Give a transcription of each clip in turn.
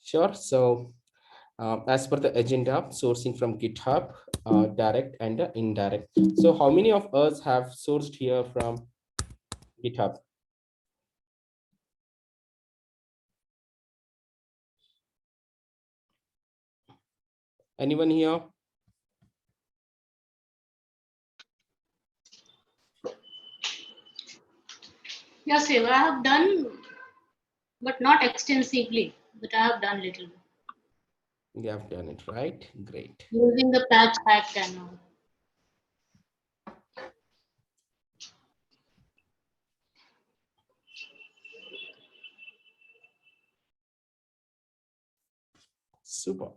Sure. So as per the agenda, sourcing from GitHub, direct and indirect. So how many of us have sourced here from GitHub? Anyone here? Yes, Seva, I have done, but not extensively, but I have done little You have done it, right? Great. using the patch hack and all. Super.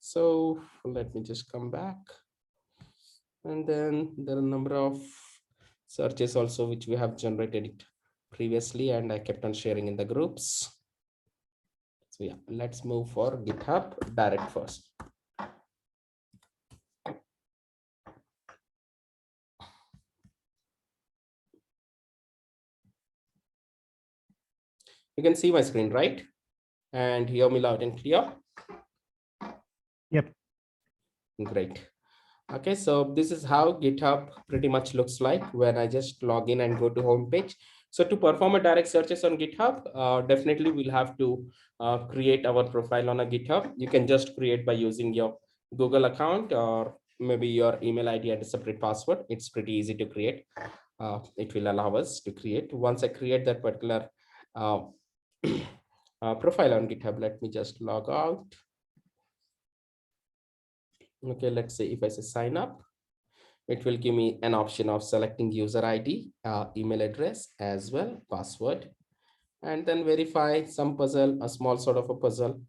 So let me just come back. And then there are a number of searches also which we have generated it previously, and I kept on sharing in the groups. So yeah, let's move for GitHub direct first. You can see my screen, right? And hear me loud and clear. Yep. Great. Okay, so this is how GitHub pretty much looks like when I just log in and go to home page. So to perform a direct searches on GitHub, definitely we'll have to create our profile on a GitHub. You can just create by using your Google account or maybe your email ID and a separate password. It's pretty easy to create. It will allow us to create. Once I create that particular profile on GitHub, let me just log out. Okay, let's say if I say sign up, it will give me an option of selecting user ID, email address as well, password, and then verify some puzzle, a small sort of a puzzle,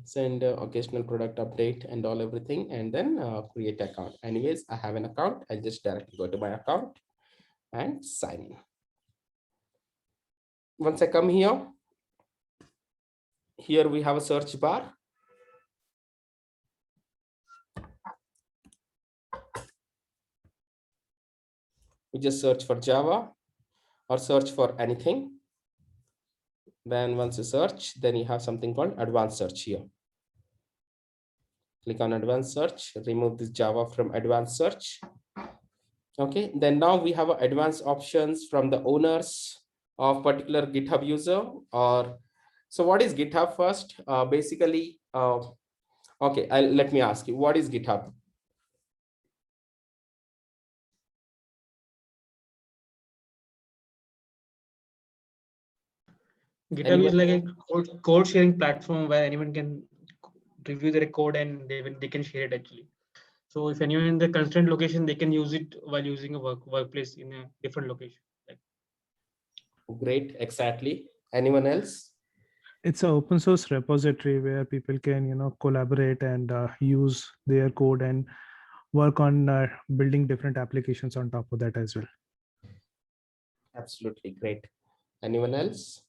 send occasional product update and all everything, and then create account. Anyways, I have an account. I just directly go to my account and sign in. Once I come here, here we have a search bar. We just search for Java or search for anything. Then once you search, then you have something called advanced search here. Click on advanced search, remove this Java from advanced search. Okay, then now we have advanced options from the owners of particular GitHub user. Or so what is GitHub first? Basically, okay, let me ask you, what is GitHub? GitHub is like a code sharing platform where anyone can review their code and they can share it actually. So if anyone in the constrained location, they can use it while using a workplace in a different location. Great, exactly. Anyone else? It's an open source repository where people can, collaborate and use their code and work on building different applications on top of that as well. Absolutely great. Anyone else?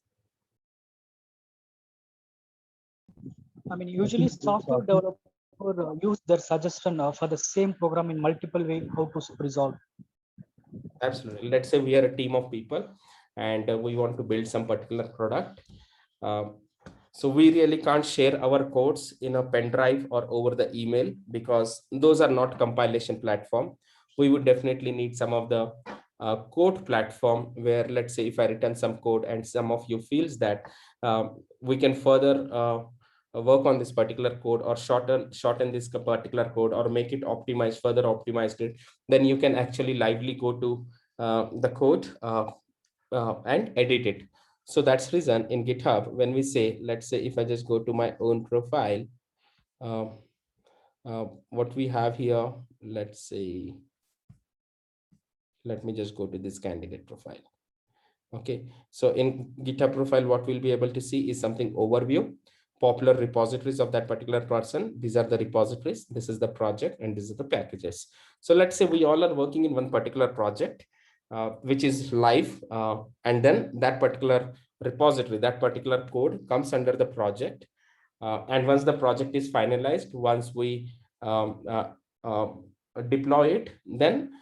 I mean, usually software developer use their suggestion for the same program in multiple ways how to resolve. Absolutely. Let's say we are a team of people and we want to build some particular product. So we really can't share our codes in a pen drive or over the email because those are not compilation platform. We would definitely need some of the code platform where, let's say if I return some code and some of you feels that we can further work on this particular code or shorten this particular code or make it optimized, further optimized it, then you can actually lively go to the code and edit it. So that's reason in GitHub, when we say, let's say if I just go to my own profile, what we have here, let's say, let me just go to this candidate profile. Okay, so in GitHub profile, what we'll be able to see is something overview, popular repositories of that particular person. These are the repositories, this is the project, and this is the packages. So let's say we all are working in one particular project, which is live, and then that particular repository, that particular code comes under the project. And once the project is finalized, once we deploy it, then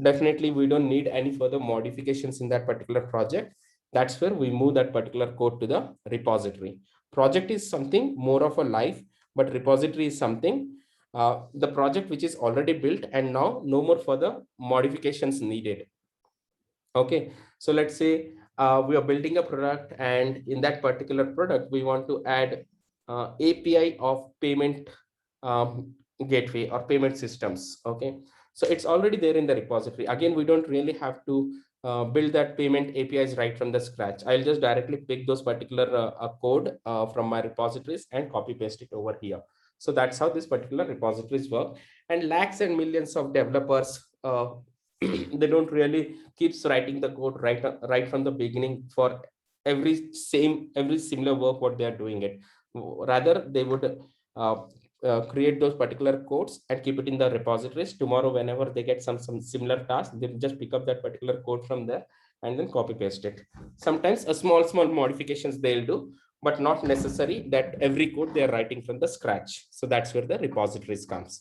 definitely we don't need any further modifications in that particular project. That's where we move that particular code to the repository. Project is something more of a life, but repository is something, the project which is already built and now no more further modifications needed. Okay, so let's say we are building a product, and in that particular product, we want to add API of payment gateway or payment systems. Okay, so it's already there in the repository. Again, we don't really have to build that payment APIs right from the scratch. I'll just directly pick those particular code from my repositories and copy paste it over here. So that's how this particular repositories work. And lakhs and millions of developers, they don't really keeps writing the code right from the beginning for every similar work what they are doing it. Rather, they would create those particular codes and keep it in the repositories. Tomorrow, whenever they get some similar task, they just pick up that particular code from there and then copy paste it. Sometimes a small modifications they'll do, but not necessary that every code they are writing from the scratch. So that's where the repositories comes.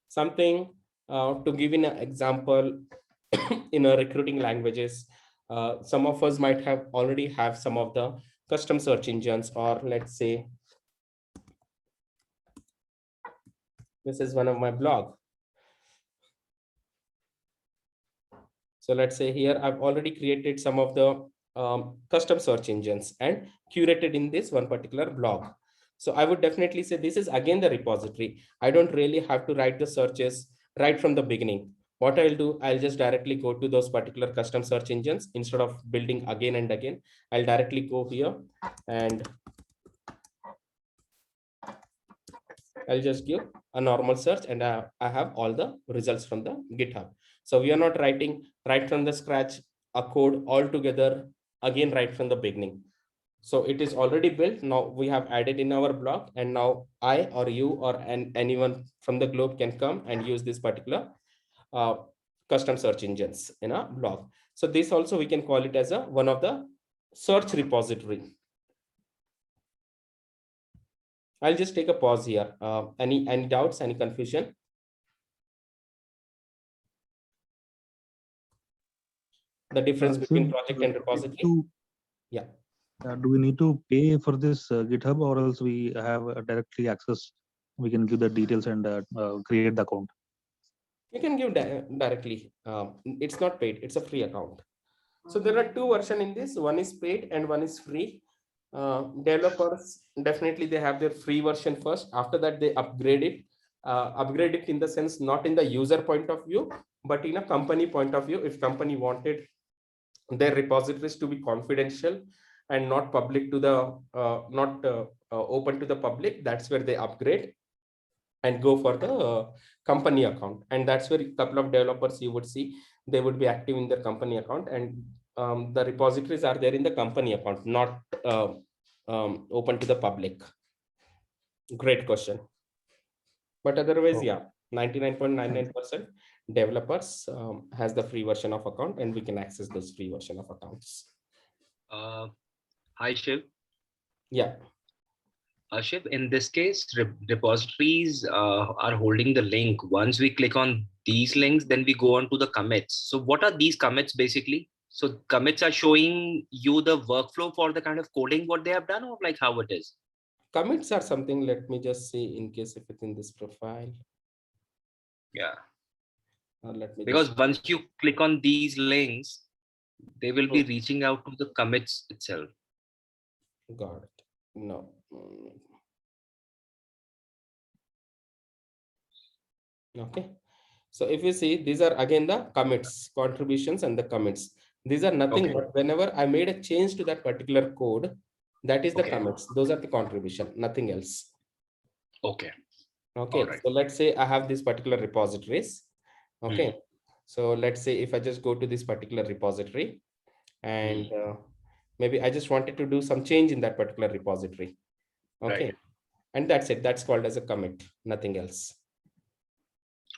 Something to give in an example, in a recruiting languages, some of us might have already have some of the custom search engines, or let's say this is one of my blog. So let's say here I've already created some of the custom search engines and curated in this one particular blog. So I would definitely say this is again the repository. I don't really have to write the searches right from the beginning. What I'll do, I'll just directly go to those particular custom search engines instead of building again and again. I'll directly go here and I'll just give a normal search, and I have all the results from the GitHub. So we are not writing right from the scratch a code altogether again right from the beginning. So it is already built. Now we have added in our blog, and now I or you or anyone from the globe can come and use this particular custom search engines in a blog. So this also we can call it as a one of the search repository. I'll just take a pause here. Any doubts, any confusion? The difference between project and repository? Yeah. Do we need to pay for this GitHub, or else we have directly access? We can give the details and create the account. You can give directly. It's not paid. It's a free account. So there are two versions in this. One is paid and one is free. Developers, definitely they have their free version first. After that, they upgrade it. Upgrade it in the sense, not in the user point of view, but in a company point of view. If company wanted their repositories to be confidential and not public to the open to the public, that's where they upgrade and go for the company account. And that's where a couple of developers you would see, they would be active in their company account, and the repositories are there in the company account, not open to the public. Great question. But otherwise, yeah, 99.99% developers has the free version of account, and we can access those free version of accounts. Hi, Shiv. Yeah. Shiv, in this case, repositories are holding the link. Once we click on these links, then we go on to the commits. So what are these commits basically? So commits are showing you the workflow for the kind of coding what they have done, or like how it is? Commits are something, let me just see in case if it's in this profile. Yeah. Let me because once you click on these links, they will be reaching out to the commits itself. Got it. No. Okay. So if you see, these are again the commits, contributions and the commits. These are nothing but whenever I made a change to that particular code, that is the commits. Those are the contribution, nothing else. Okay. Okay. Right. So let's say I have these particular repositories. Okay. So let's say if I just go to this particular repository and maybe I just wanted to do some change in that particular repository. Okay. Right. And that's it. That's called as a commit, nothing else.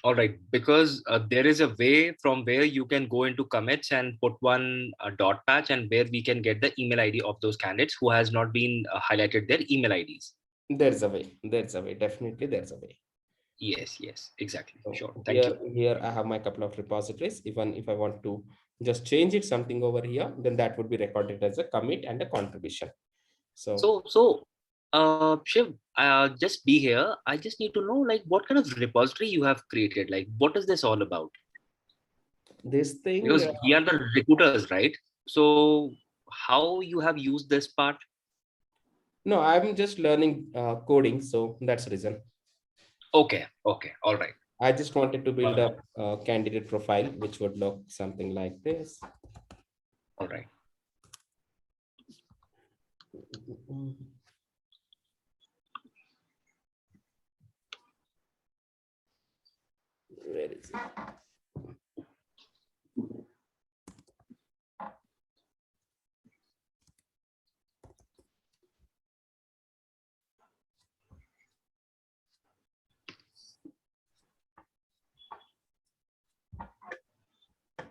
All right, because there is a way from where you can go into commits and put one dot patch, and where we can get the email ID of those candidates who has not been highlighted their email IDs. There's a way. There's a way. Definitely, there's a way. Yes, exactly. So sure. Thank you. Here I have my couple of repositories. Even if I want to just change it something over here, then that would be recorded as a commit and a contribution. So Shiv, just be here. I just need to know, like, what kind of repository you have created. Like, what is this all about? this thing, Because we are the recruiters, right? So how you have used this part? no, I'm just learning coding, so that's the reason. Okay, all right. I just wanted to build a candidate profile, which would look something like this. All right. Where is it?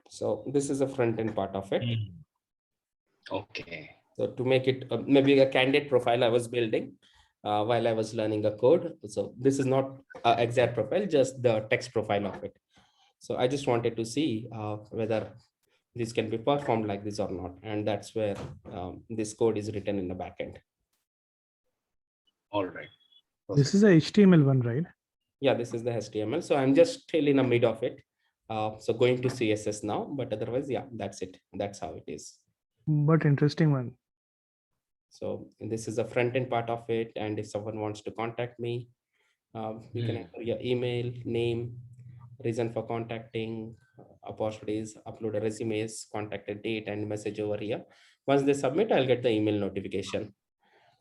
So this is a front end part of it. Okay. So to make it maybe a candidate profile I was building while I was learning a code. So this is not an exact profile, just the text profile of it. So I just wanted to see whether this can be performed like this or not. And that's where this code is written in the backend. All right. This is a HTML one, right? Yeah, this is the HTML. So I'm just still in the mid of it. So going to CSS now, but otherwise, yeah, that's it. That's how it is. But interesting one. So this is the front end part of it. And if someone wants to contact me, you can enter your email, name, reason for contacting, opportunities, upload a resumes, contact date, and message over here. Once they submit, I'll get the email notification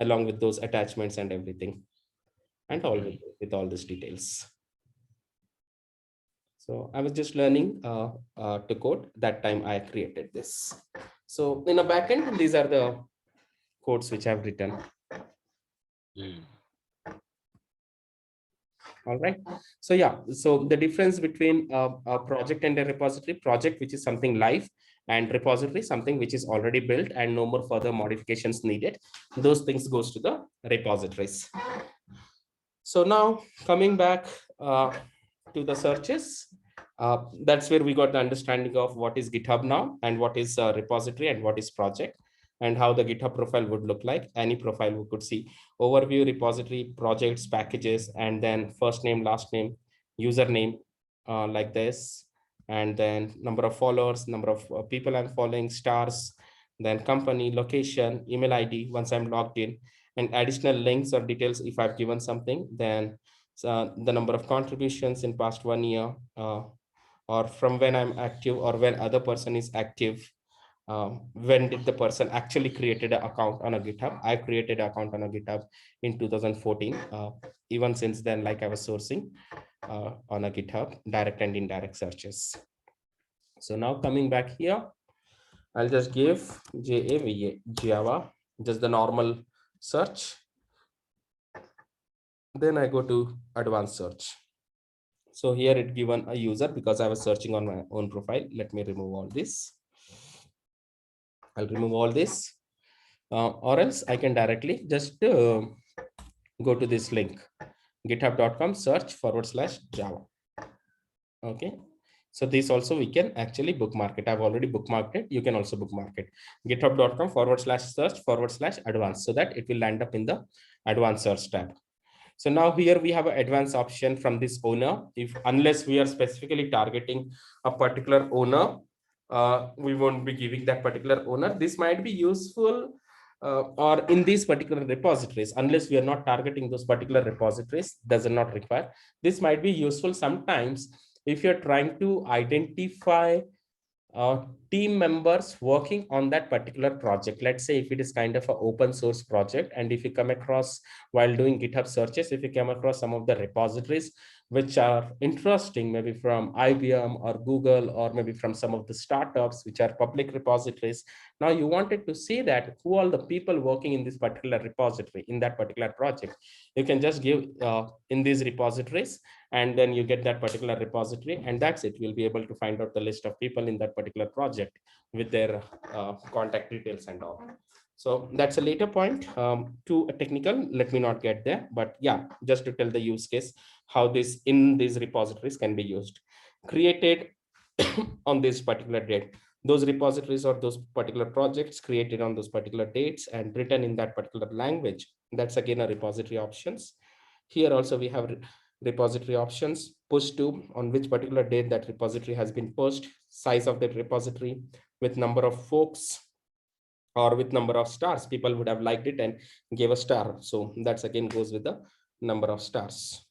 along with those attachments and everything, and all with all these details. So I was just learning to code. That time I created this. So in a backend, these are the codes which I've written. All right. So yeah, so the difference between a project and a repository: project, which is something live, and repository, something which is already built and no more further modifications needed. Those things goes to the repositories. So now coming back to the searches, that's where we got the understanding of what is GitHub now, and what is a repository, and what is project, and how the GitHub profile would look like. Any profile we could see: overview, repository, projects, packages, and then first name, last name, username, like this, and then number of followers, number of people I'm following, stars, then company, location, email ID once I'm logged in, and additional links or details if I've given something, then the number of contributions in past 1 year, or from when I'm active, or when other person is active. When did the person actually created an account on a GitHub? I created an account on a GitHub in 2014. Even since then, like I was sourcing on a GitHub, direct and indirect searches. So now coming back here, I'll just give Java, just the normal search. Then I go to advanced search. So here it given a user because I was searching on my own profile. Let me remove all this. I'll remove all this, or else I can directly just go to this link, github.com/search/Java. Okay. So this also we can actually bookmark it. I've already bookmarked it. You can also bookmark it. github.com/search/advanced, so that it will land up in the advanced search tab. So now here we have an advanced option from this owner. Unless we are specifically targeting a particular owner, we won't be giving that particular owner. This might be useful or in these particular repositories, unless we are not targeting those particular repositories, does not require. This might be useful sometimes if you're trying to identify team members working on that particular project. Let's say if it is kind of an open source project, and if you come across while doing GitHub searches, if you come across some of the repositories which are interesting, maybe from IBM or Google, or maybe from some of the startups which are public repositories. Now you wanted to see that who are the people working in this particular repository, in that particular project. You can just give in these repositories, and then you get that particular repository, and that's it. You'll be able to find out the list of people in that particular project with their contact details and all. So that's a later point, to a technical. Let me not get there, but yeah, just to tell the use case, how this in these repositories can be used. Created on this particular date. those repositories or those particular projects created on those particular dates and written in that particular language. That's again a repository options. Here also we have repository options, push to, on which particular date that repository has been pushed, size of the repository, with number of folks or with number of stars. People would have liked it and gave a star. So that's again goes with the number of stars.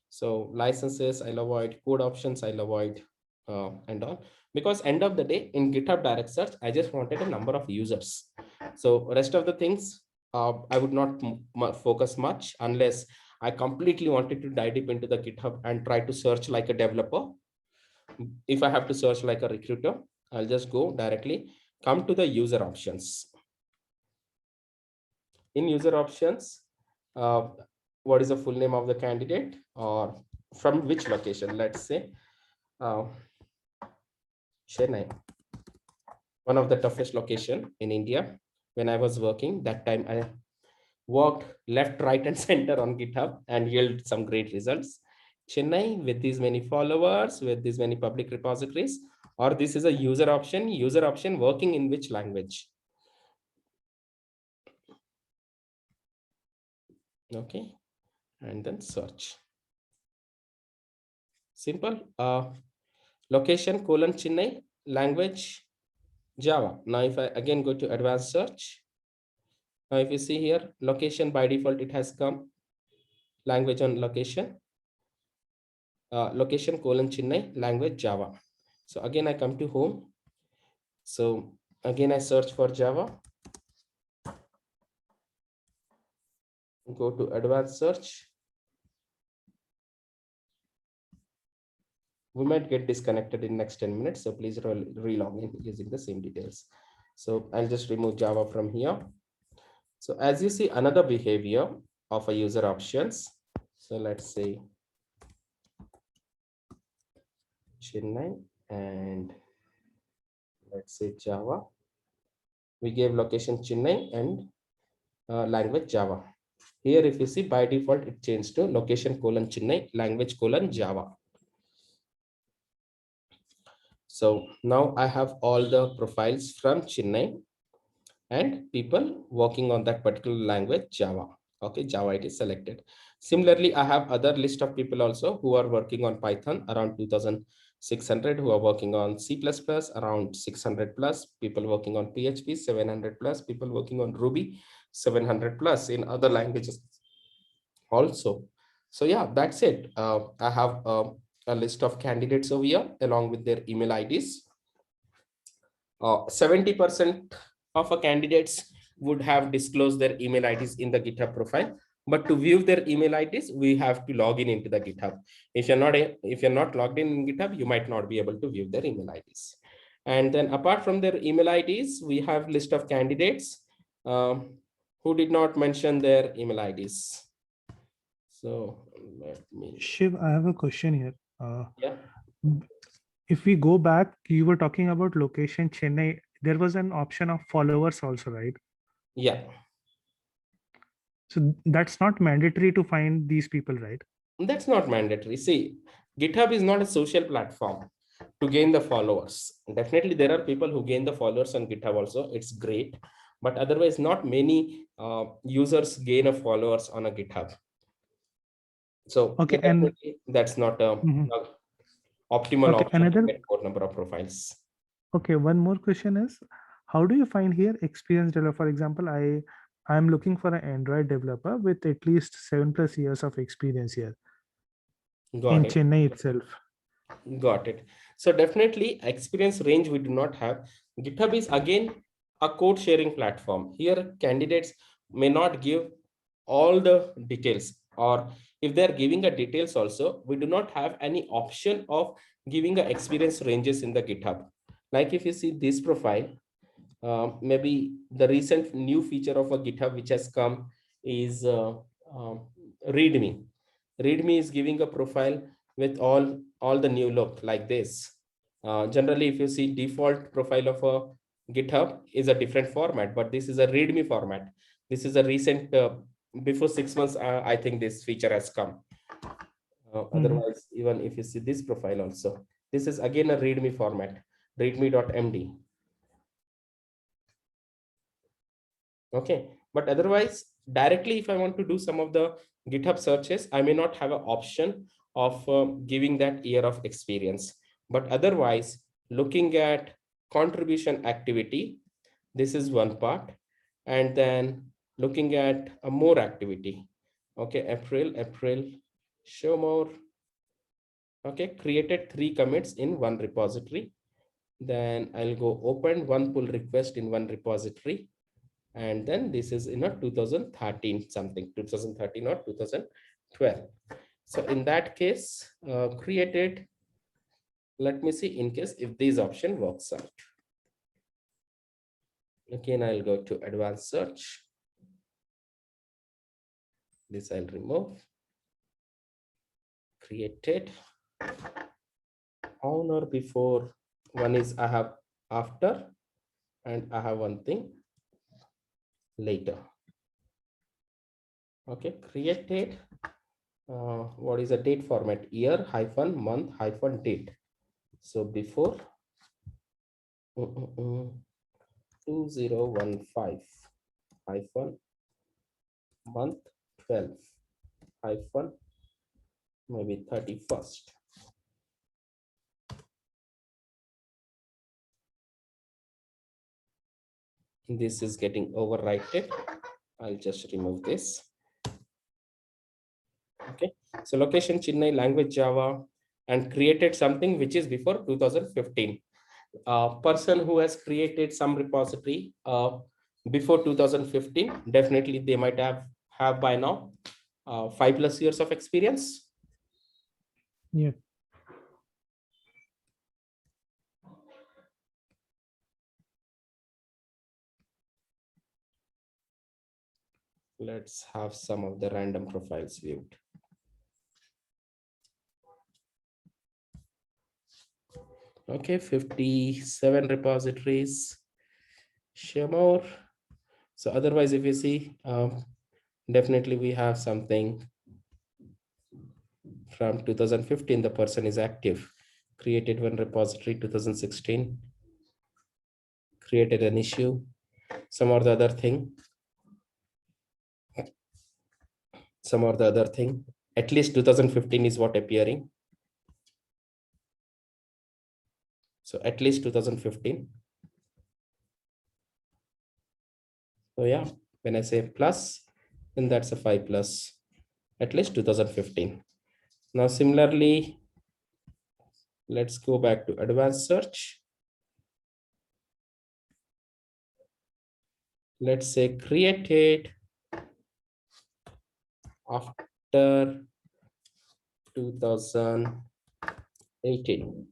So licenses I'll avoid, code options I'll avoid, and all, because end of the day in GitHub direct search, I just wanted a number of users. So rest of the things I would not focus much unless I completely wanted to dive deep into the GitHub and try to search like a developer. If I have to search like a recruiter, I'll just go directly, come to the user options. In user options, what is the full name of the candidate or from which location? Let's say Chennai, one of the toughest location in India. When I was working that time, I worked left, right, and center on GitHub and yielded some great results. Chennai with these many followers, with these many public repositories, or this is a user option working in which language? Okay, and then search. Simple. Location : Chennai, language Java. Now if I again go to advanced search, now if you see here, location by default it has come, language on location, location : Chennai, language Java. So again I come to home. So again I search for Java, go to advanced search. We might get disconnected in next 10 minutes, so please re-log in using the same details. So I'll just remove Java from here. So as you see, another behavior of a user options. So let's say Chennai and let's say Java. We gave location Chennai and language Java. Here, if you see, by default, it changed to location : Chennai, language : Java. So now I have all the profiles from Chennai and people working on that particular language Java. Okay, Java it is selected. Similarly, I have other list of people also who are working on Python, around 2,600, who are working on C++, around 600 plus, people working on PHP, 700 plus, people working on Ruby, 700 plus, in other languages also. So yeah, that's it. I have a list of candidates over here along with their email IDs. 70% of a candidates would have disclosed their email IDs in the GitHub profile, but to view their email IDs, we have to log in into the GitHub. If you're not logged in GitHub, you might not be able to view their email IDs. And then apart from their email IDs, we have list of candidates who did not mention their email IDs. So let me. Shiv, I have a question here. Yeah. If we go back, you were talking about location Chennai. There was an option of followers also, right? Yeah. So that's not mandatory to find these people, right? That's not mandatory. See, GitHub is not a social platform to gain the followers. Definitely, there are people who gain the followers on GitHub also. It's great, but otherwise, not many users gain a followers on a GitHub. So okay, and that's not a optimal okay, option another to get more number of profiles. Okay, one more question is, how do you find here experienced developer? For example, I'm looking for an Android developer with at least 7+ years of experience here in Chennai itself. Got it. So definitely experience range we do not have. GitHub is again a code sharing platform. Here candidates may not give all the details, or if they're giving the details also, we do not have any option of giving the experience ranges in the GitHub. Like if you see this profile, maybe the recent new feature of a GitHub which has come is README. README is giving a profile with all the new look like this. Generally, if you see default profile of a GitHub is a different format, but this is a README format. This is a recent, before 6 months, I think this feature has come. Otherwise, even if you see this profile also, this is again a README format. readme.md. Okay, but otherwise, directly, if I want to do some of the GitHub searches, I may not have an option of giving that year of experience. But otherwise, looking at contribution activity, this is one part. And then looking at a more activity. Okay, April, show more. Okay, created 3 commits in one repository. Then I'll go open one pull request in one repository. And then this is in a 2013 something, 2013 or 2012. So in that case, created, let me see in case if this option works out. Again, I'll go to advanced search. This I'll remove. Created on or before. One is I have after, and I have one thing later. Okay, created. What is the date format? Year hyphen month hyphen date. So before 2015 hyphen month 12 hyphen maybe 31st. This is getting overwritten. I'll just remove this. Okay, so location Chennai, language Java, and created something which is before 2015. Person who has created some repository before 2015, definitely they might have by now 5+ years of experience. Yeah. Let's have some of the random profiles viewed. Okay, 57 repositories. Share more. So otherwise, if you see, definitely we have something from 2015, the person is active. Created one repository, 2016. Created an issue, some or the other thing. Some or the other thing. At least 2015 is what appearing. So at least 2015. So yeah, when I say plus, then that's a 5+, at least 2015. Now, similarly, let's go back to advanced search. Let's say created after 2018.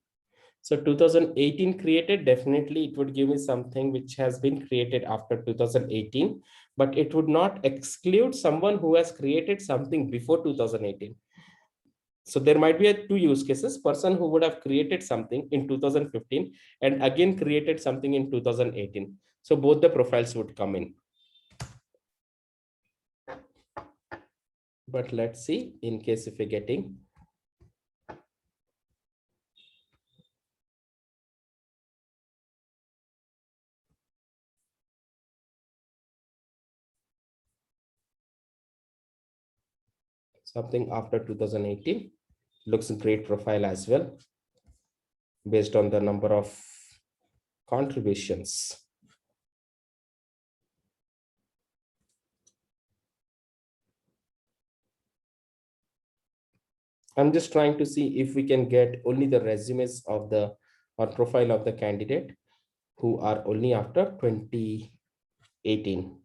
So 2018 created, definitely it would give me something which has been created after 2018, but it would not exclude someone who has created something before 2018. So there might be 2 use cases, person who would have created something in 2015 and again created something in 2018. So both the profiles would come in. But let's see in case if we're getting something after 2018, looks a great profile as well, based on the number of contributions. I'm just trying to see if we can get only the resumes of the or profile of the candidate who are only after 2018.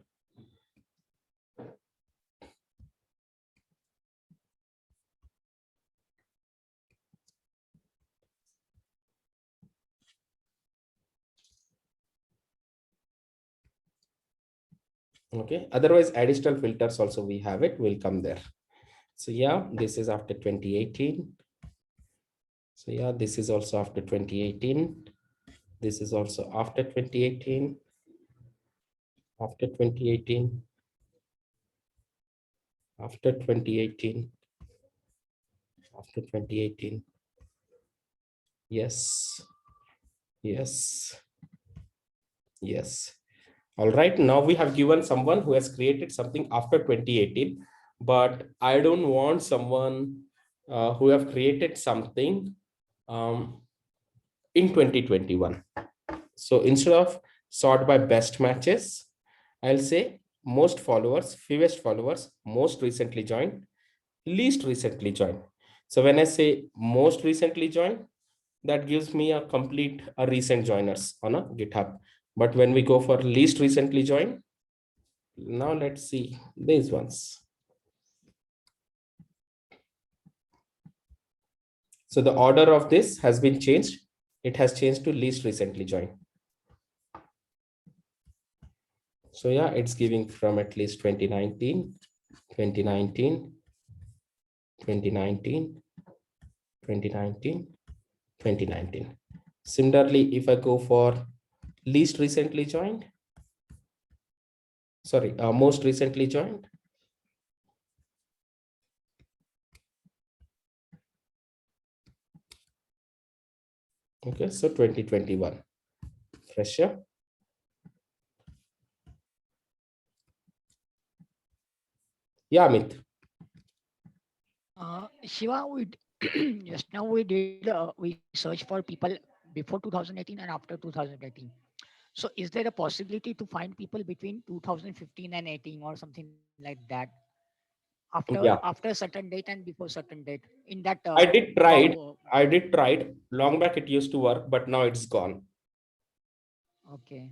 Okay, otherwise additional filters also we have it, will come there. So yeah, this is after 2018. So yeah, this is also after 2018. This is also after 2018. After 2018. After 2018. After 2018. Yes. Yes. Yes. All right. Now we have given someone who has created something after 2018, but I don't want someone who have created something in 2021. So instead of sort by best matches, I'll say most followers, fewest followers, most recently joined, least recently joined. So when I say most recently joined, that gives me a complete recent joiners on a GitHub. But when we go for least recently joined, now let's see these ones. So the order of this has been changed. It has changed to least recently joined. So yeah, it's giving from at least 2019, 2019, 2019, 2019, 2019. Similarly, if I go for least recently joined, sorry, most recently joined. Okay, so 2021, fresher. Yeah, Amit. Shiva, just now we did we search for people before 2018 and after 2018. So is there a possibility to find people between 2015 and 18 or something like that? Yeah, After a certain date and before certain date in that I did tried. wow, I did tried. Long back it used to work, but now it's gone. okay.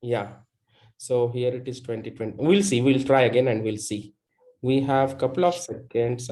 Yeah. So here it is 2020. We'll see. We'll try again and we'll see. We have couple of seconds.